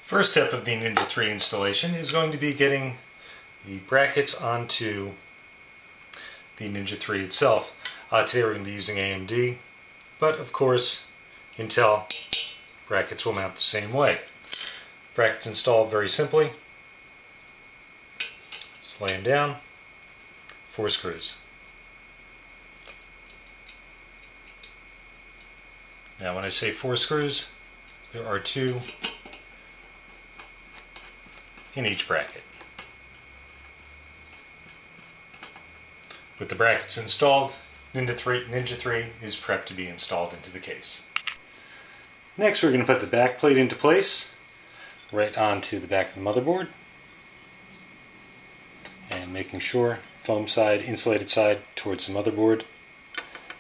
First step of the Ninja 3 installation is going to be getting the brackets onto the Ninja 3 itself. Today we're going to be using AMD, but of course Intel brackets will mount the same way. Brackets installed very simply. Just lay them down, 4 screws. Now when I say 4 screws, there are 2 in each bracket. With the brackets installed, Ninja 3 is prepped to be installed into the case. Next we're going to put the back plate into place, right onto the back of the motherboard, and making sure foam side, insulated side towards the motherboard,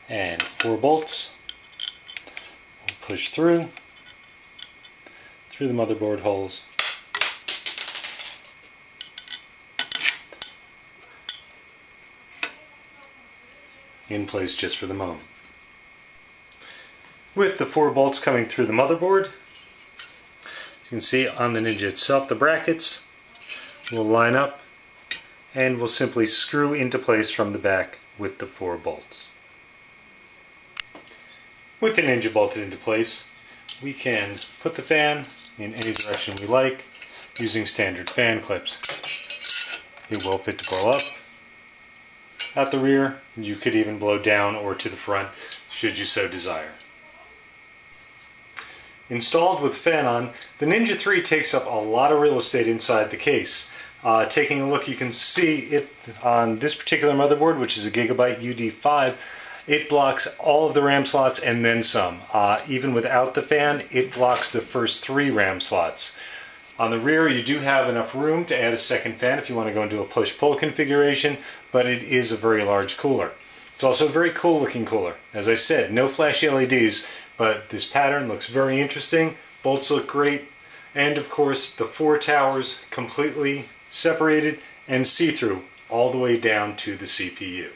and 4 bolts. We'll push through the motherboard holes. In place just for the moment. With the 4 bolts coming through the motherboard, you can see on the Ninja itself the brackets will line up and will simply screw into place from the back with the 4 bolts. With the Ninja bolted into place, we can put the fan in any direction we like using standard fan clips. It will fit to blow up. At the rear, you could even blow down or to the front, should you so desire. Installed with the fan on, the Ninja 3 takes up a lot of real estate inside the case. Taking a look, you can see it on this particular motherboard, which is a Gigabyte UD5. It blocks all of the RAM slots and then some. Even without the fan, it blocks the first 3 RAM slots. On the rear, you do have enough room to add a second fan if you want to go into a push-pull configuration, but it is a very large cooler. It's also a very cool looking cooler. As I said, no flashy LEDs, but this pattern looks very interesting, bolts look great, and of course the 4 towers completely separated and see-through all the way down to the CPU.